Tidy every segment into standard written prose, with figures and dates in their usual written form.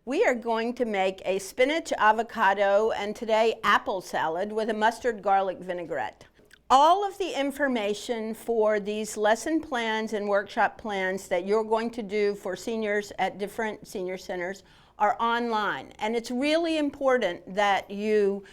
We are going to make a spinach, avocado, and today apple salad with a mustard garlic vinaigrette. All of the information for these lesson plans and workshop plans that you're going to do for seniors at different senior centers are online. And it's really important that you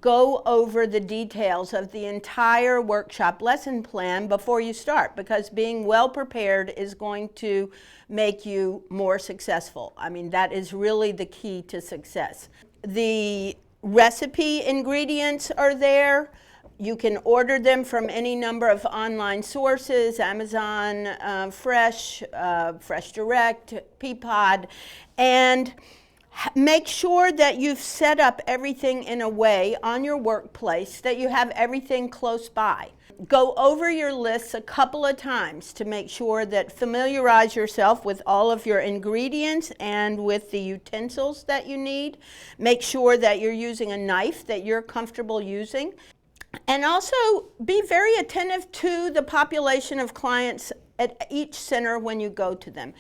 go over the details of the entire workshop lesson plan before you start, because being well prepared is going to make you more successful. I mean, that is really the key to success. The recipe ingredients are there. You can order them from any number of online sources, Amazon, Fresh, Fresh Direct, Peapod, and make sure that you've set up everything in a way on your workplace that you have everything close by. Go over your lists a couple of times to make sure that familiarize yourself with all of your ingredients and with the utensils that you need. Make sure that you're using a knife that you're comfortable using. And also be very attentive to the population of clients at each center when you go to them.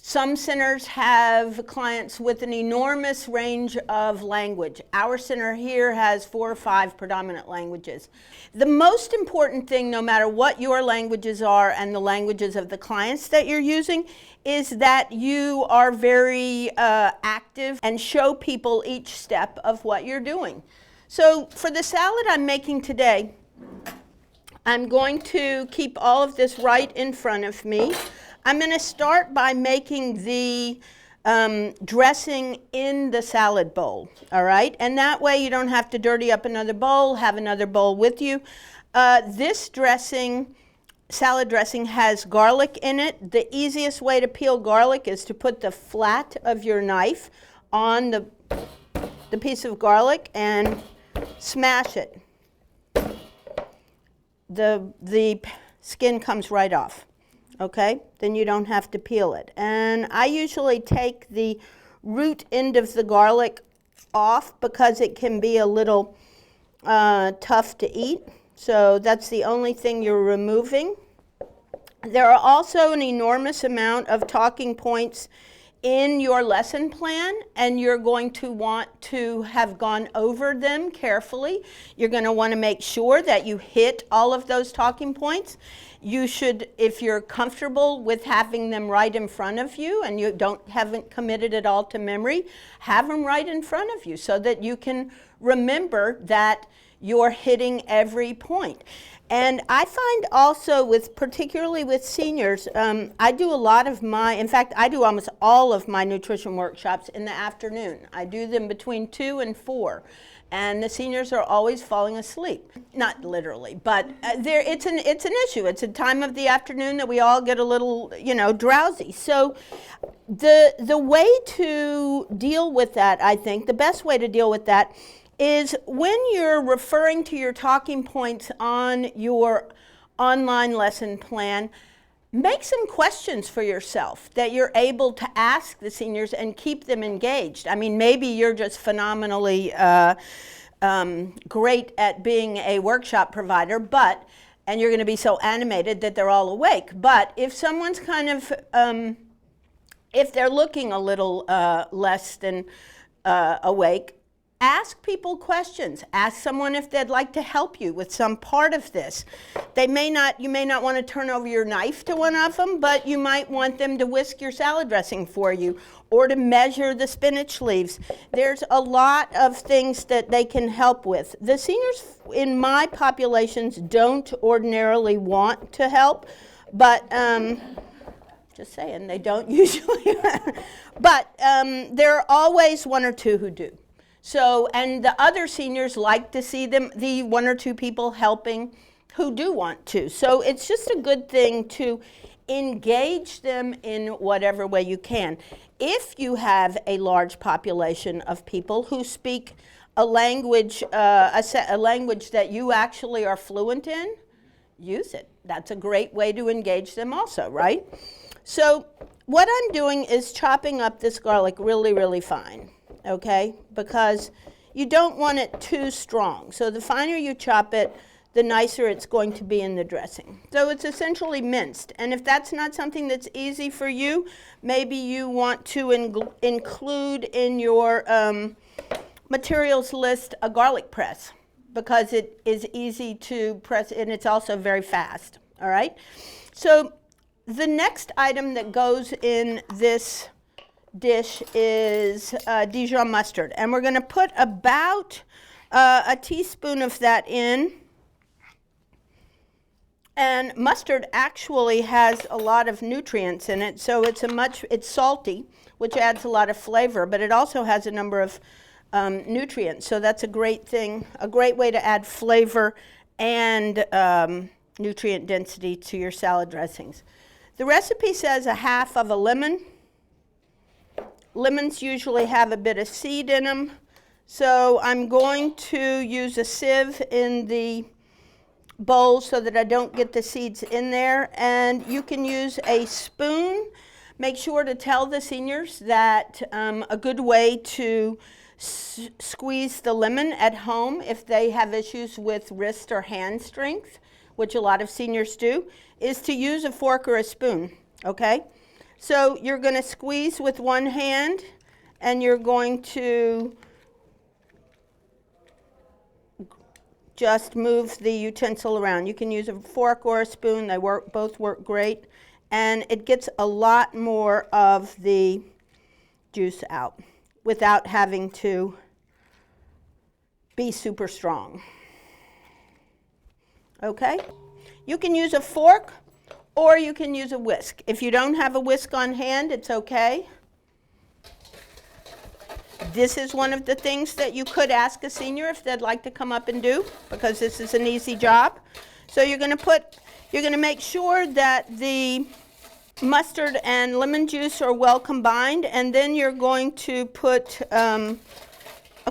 Some centers have clients with an enormous range of language. Our center here has 4 or 5 predominant languages. The most important thing, no matter what your languages are and the languages of the clients that you're using, is that you are very active and show people each step of what you're doing. So for the salad I'm making today, I'm going to keep all of this right in front of me. I'm going to start by making the dressing in the salad bowl, all right? And that way you don't have to dirty up another bowl, have another bowl with you. This dressing, salad dressing, has garlic in it. The easiest way to peel garlic is to put the flat of your knife on the piece of garlic and smash it. The skin comes right off. Okay, then you don't have to peel it. And I usually take the root end of the garlic off because it can be a little tough to eat. So that's the only thing you're removing. There are also an enormous amount of talking points in your lesson plan, and you're going to want to have gone over them carefully. You're going to want to make sure that you hit all of those talking points. You should, if you're comfortable with having them right in front of you and you haven't committed it all to memory, have them right in front of you so that you can remember that you're hitting every point. And I find also, particularly with seniors, I do a lot of in fact, I do almost all of my nutrition workshops in the afternoon. I do them between 2 and 4. And the seniors are always falling asleep. Not literally, but it's an issue. It's a time of the afternoon that we all get a little, drowsy. So the way to deal with that, I think, the best way to deal with that is when you're referring to your talking points on your online lesson plan, make some questions for yourself that you're able to ask the seniors and keep them engaged. I mean, maybe you're just phenomenally great at being a workshop provider, and you're going to be so animated that they're all awake. But if someone's kind of, if they're looking a little less than awake, ask people questions. Ask someone if they'd like to help you with some part of this. You may not want to turn over your knife to one of them, but you might want them to whisk your salad dressing for you or to measure the spinach leaves. There's a lot of things that they can help with. The seniors in my populations don't ordinarily want to help, but just saying, they don't usually. But there are always 1 or 2 who do. So, and the other seniors like to see the 1 or 2 people helping who do want to. So it's just a good thing to engage them in whatever way you can. If you have a large population of people who speak a language, a language that you actually are fluent in, use it. That's a great way to engage them also, right? So what I'm doing is chopping up this garlic really, really fine. Okay, because you don't want it too strong. So the finer you chop it, the nicer it's going to be in the dressing. So it's essentially minced. And if that's not something that's easy for you, maybe you want to include in your materials list a garlic press, because it is easy to press and it's also very fast. All right? So the next item that goes in this dish is Dijon mustard. And we're going to put about a teaspoon of that in. And mustard actually has a lot of nutrients in it, so it's salty, which adds a lot of flavor, but it also has a number of nutrients. So that's a great thing, a great way to add flavor and nutrient density to your salad dressings. The recipe says a half of a lemon. Lemons usually have a bit of seed in them, so I'm going to use a sieve in the bowl so that I don't get the seeds in there. And you can use a spoon. Make sure to tell the seniors that a good way to squeeze the lemon at home if they have issues with wrist or hand strength, which a lot of seniors do, is to use a fork or a spoon, okay? So you're going to squeeze with one hand, and you're going to just move the utensil around. You can use a fork or a spoon. They both work great. And it gets a lot more of the juice out without having to be super strong. Okay? You can use a fork or you can use a whisk. If you don't have a whisk on hand, it's okay. This is one of the things that you could ask a senior if they'd like to come up and do, because this is an easy job. So you're going to make sure that the mustard and lemon juice are well combined, and then you're going to put a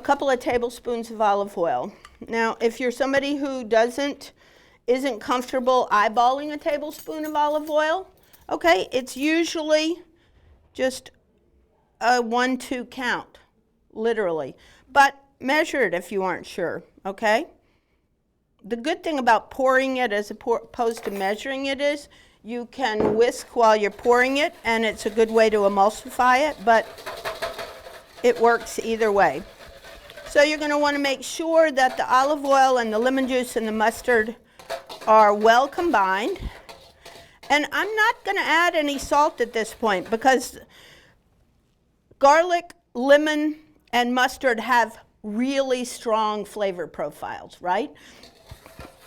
couple of tablespoons of olive oil. Now, if you're somebody who isn't comfortable eyeballing a tablespoon of olive oil, okay, it's usually just a 1-2 count. Literally, but measure it if you aren't sure, okay? The good thing about pouring it as opposed to measuring it is you can whisk while you're pouring it, and it's a good way to emulsify it, but it works either way. So you're going to want to make sure that the olive oil and the lemon juice and the mustard are well combined. And I'm not going to add any salt at this point, because garlic, lemon, and mustard have really strong flavor profiles, right?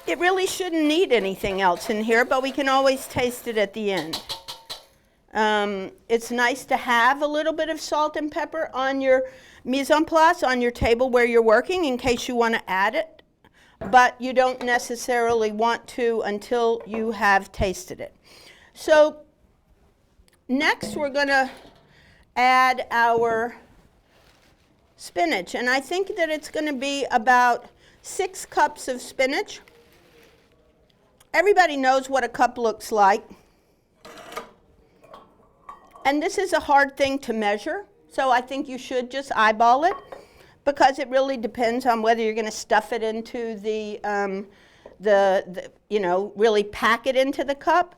It really shouldn't need anything else in here, but we can always taste it at the end. It's nice to have a little bit of salt and pepper on your mise en place, on your table where you're working, in case you want to add it, but you don't necessarily want to until you have tasted it. So next we're going to add our spinach, and I think that it's going to be about 6 cups of spinach. Everybody knows what a cup looks like, and this is a hard thing to measure, so I think you should just eyeball it, because it really depends on whether you're going to stuff it into the really pack it into the cup.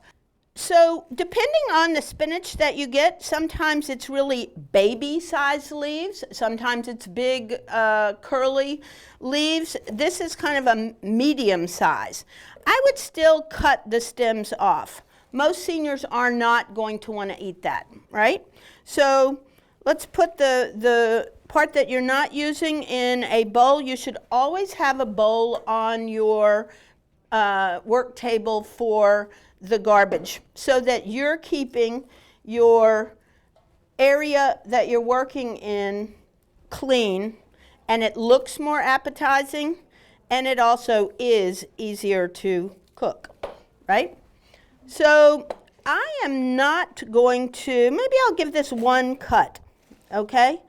So depending on the spinach that you get, sometimes it's really baby-sized leaves, sometimes it's big curly leaves. This is kind of a medium size. I would still cut the stems off. Most seniors are not going to want to eat that, right? So let's put the part that you're not using in a bowl. You should always have a bowl on your work table for the garbage, so that you're keeping your area that you're working in clean, and it looks more appetizing, and it also is easier to cook, right? So I am not going to, maybe I'll give this 1 cut, okay?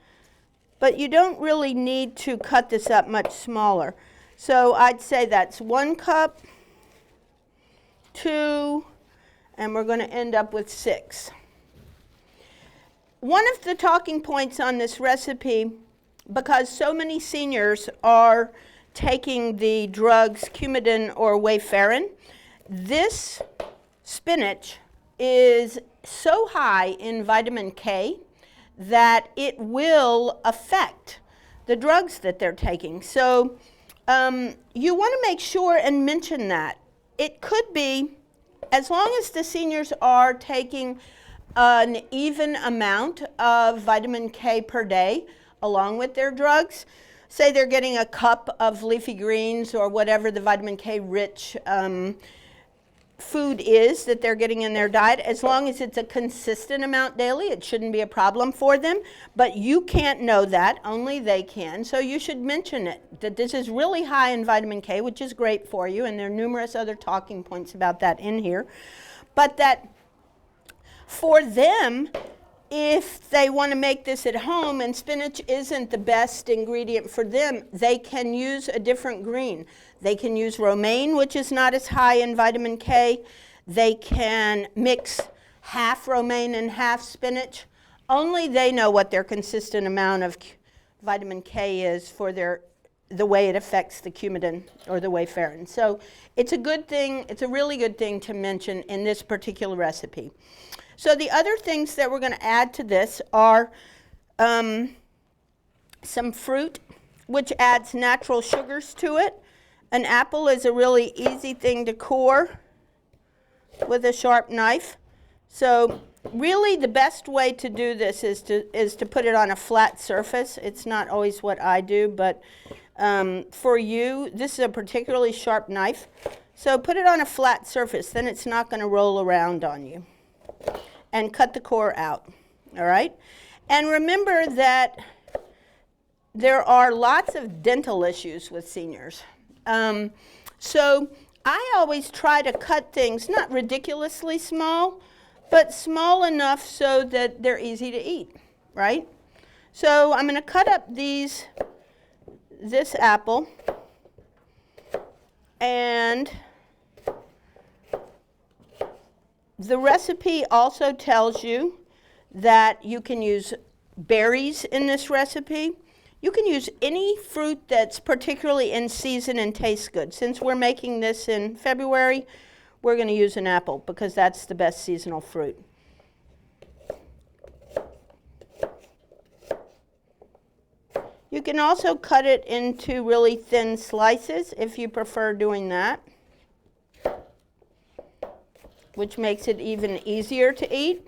But you don't really need to cut this up much smaller. So I'd say that's 1 cup, 2, and we're going to end up with 6. One of the talking points on this recipe, because so many seniors are taking the drugs Coumadin or Wayfarin. This spinach is so high in vitamin K that it will affect the drugs that they're taking. So you want to make sure and mention that. It could be, as long as the seniors are taking an even amount of vitamin K per day along with their drugs, say they're getting a cup of leafy greens or whatever the vitamin K rich food is that they're getting in their diet, as long as it's a consistent amount daily, it shouldn't be a problem for them. But you can't know that, only they can. So you should mention it, that this is really high in vitamin K, which is great for you, and there are numerous other talking points about that in here. But that for them, if they want to make this at home and spinach isn't the best ingredient for them, they can use a different green. They can use romaine, which is not as high in vitamin K. They can mix half romaine and half spinach. Only they know what their consistent amount of vitamin K is for the way it affects the Coumadin or the Wayfarin. So it's a good thing, it's a really good thing to mention in this particular recipe. So the other things that we're going to add to this are some fruit, which adds natural sugars to it. An apple is a really easy thing to core with a sharp knife. So really the best way to do this is to put it on a flat surface. It's not always what I do, but for you, this is a particularly sharp knife. So put it on a flat surface, then it's not going to roll around on you. And cut the core out, all right? And remember that there are lots of dental issues with seniors. So I always try to cut things not ridiculously small, but small enough so that they're easy to eat, right? So I'm going to cut up this apple, and the recipe also tells you that you can use berries in this recipe. You can use any fruit that's particularly in season and tastes good. Since we're making this in February, we're going to use an apple because that's the best seasonal fruit. You can also cut it into really thin slices if you prefer doing that, which makes it even easier to eat.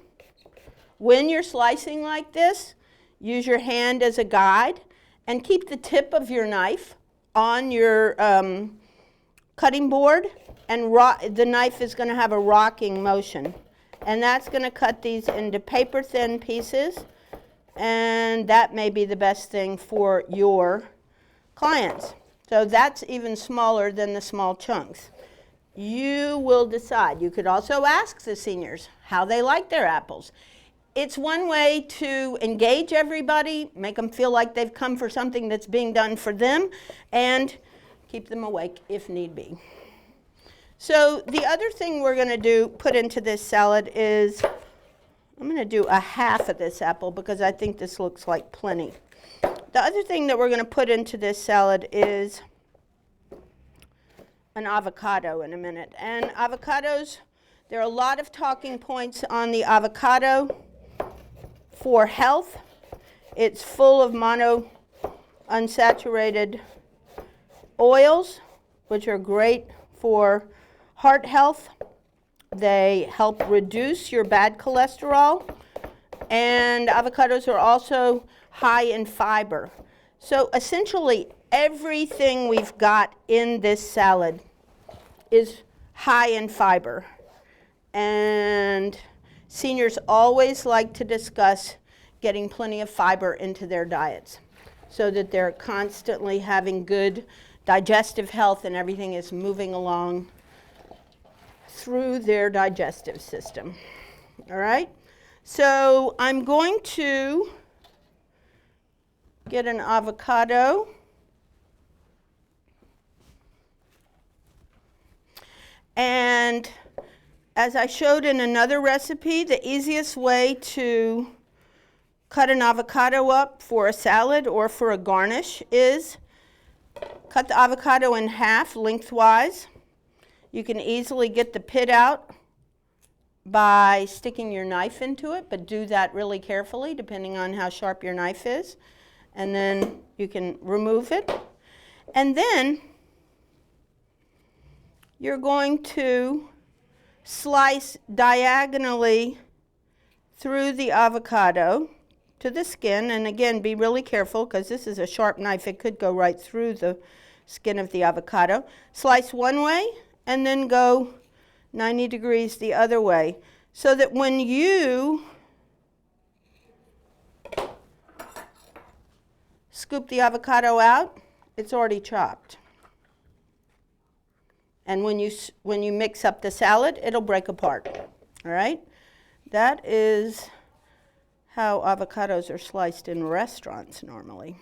When you're slicing like this, use your hand as a guide and keep the tip of your knife on your cutting board, and the knife is going to have a rocking motion. And that's going to cut these into paper thin pieces, and that may be the best thing for your clients. So that's even smaller than the small chunks. You will decide. You could also ask the seniors how they like their apples. It's one way to engage everybody, make them feel like they've come for something that's being done for them, and keep them awake if need be. So the other thing we're going to put into this salad is, I'm going to do a half of this apple because I think this looks like plenty. The other thing that we're going to put into this salad is an avocado in a minute. And avocados, there are a lot of talking points on the avocado for health. It's full of monounsaturated oils, which are great for heart health. They help reduce your bad cholesterol. And avocados are also high in fiber. So essentially, everything we've got in this salad is high in fiber. And seniors always like to discuss getting plenty of fiber into their diets so that they're constantly having good digestive health and everything is moving along through their digestive system. All right? So I'm going to get an avocado. And as I showed in another recipe, the easiest way to cut an avocado up for a salad or for a garnish is Cut the avocado in half lengthwise. You can easily get the pit out by sticking your knife into it, but do that really carefully depending on how sharp your knife is. And then you can remove it. And then you're going to slice diagonally through the avocado to the skin. And again, be really careful because this is a sharp knife. It could go right through the skin of the avocado. Slice one way and then go 90 degrees the other way, so that when you scoop the avocado out, it's already chopped. And when you mix up the salad, it'll break apart. All right? That is how avocados are sliced in restaurants normally.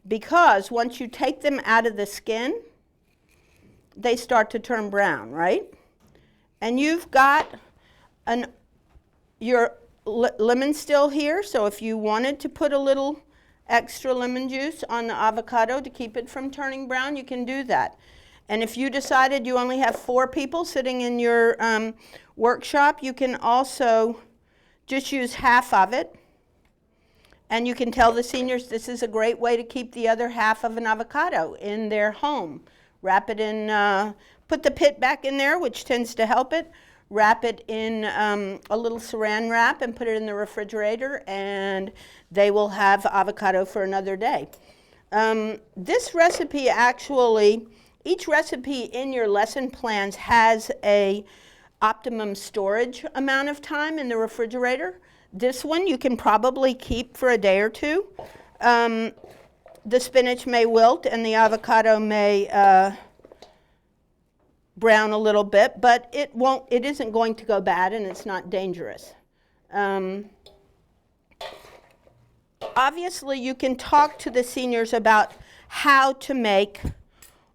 Because once you take them out of the skin, they start to turn brown, right? And you've got your lemon still here, so if you wanted to put a little extra lemon juice on the avocado to keep it from turning brown, you can do that. And if you decided you only have 4 people sitting in your workshop, you can also just use half of it. And you can tell the seniors this is a great way to keep the other half of an avocado in their home. Wrap it in, put the pit back in there, which tends to help it. Wrap it in a little saran wrap and put it in the refrigerator, and they will have avocado for another day. This recipe actually, each recipe in your lesson plans has a optimum storage amount of time in the refrigerator. This one you can probably keep for a day or two. The spinach may wilt and the avocado may brown a little bit, but it isn't going to go bad, and it's not dangerous. Obviously, you can talk to the seniors about how to make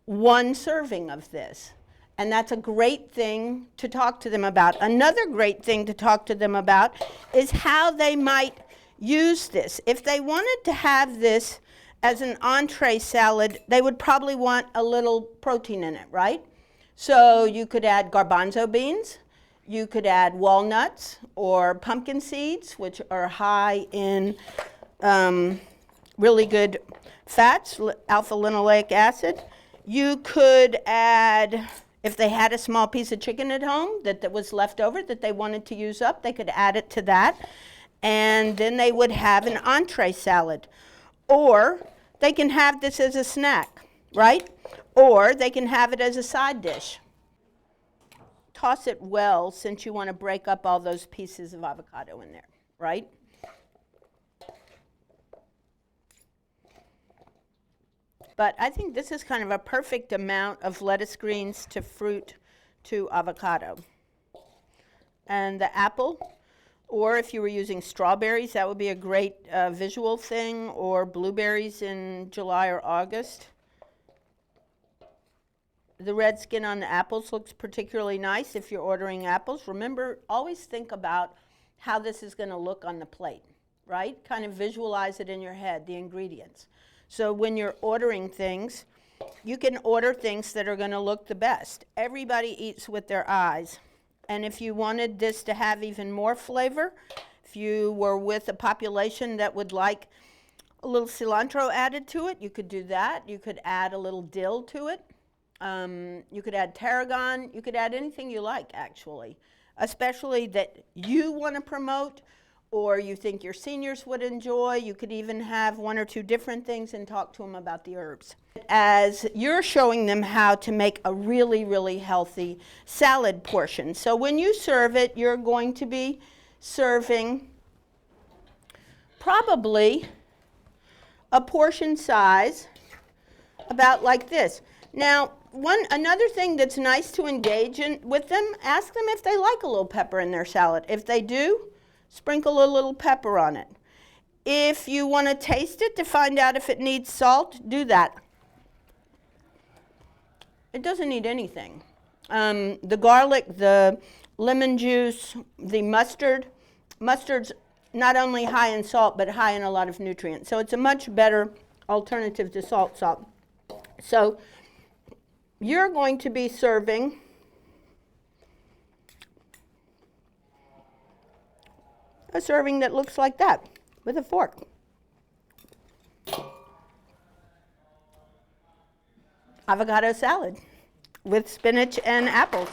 one serving of this. And that's a great thing to talk to them about. Another great thing to talk to them about is how they might use this. If they wanted to have this as an entree salad, they would probably want a little protein in it, right? So you could add garbanzo beans, you could add walnuts or pumpkin seeds, which are high in really good fats, alpha-linoleic acid. You could add, if they had a small piece of chicken at home that was left over that they wanted to use up, they could add it to that. And then they would have an entree salad. Or they can have this as a snack, right? Or they can have it as a side dish. Toss it well, since you want to break up all those pieces of avocado in there, right? But I think this is kind of a perfect amount of lettuce greens to fruit to avocado. And the apple, or if you were using strawberries, that would be a great visual thing, or blueberries in July or August. The red skin on the apples looks particularly nice if you're ordering apples. Remember, always think about how this is going to look on the plate, right? Kind of visualize it in your head, the ingredients. So when you're ordering things, you can order things that are going to look the best. Everybody eats with their eyes. And if you wanted this to have even more flavor, if you were with a population that would like a little cilantro added to it, you could do that. You could add a little dill to it. You could add tarragon. You could add anything you like, actually, especially that you want to promote or you think your seniors would enjoy. You could even have 1 or 2 different things and talk to them about the herbs. As you're showing them how to make a really, really healthy salad portion. So when you serve it, you're going to be serving probably a portion size about like this. Now, another thing that's nice to engage in with them, ask them if they like a little pepper in their salad. If they do, sprinkle a little pepper on it. If you want to taste it to find out if it needs salt, do that. It doesn't need anything. The garlic, the lemon juice, the mustard. Mustard's not only high in salt, but high in a lot of nutrients. So it's a much better alternative to salt. So you're going to be serving a serving that looks like that with a fork. Avocado salad with spinach and apples.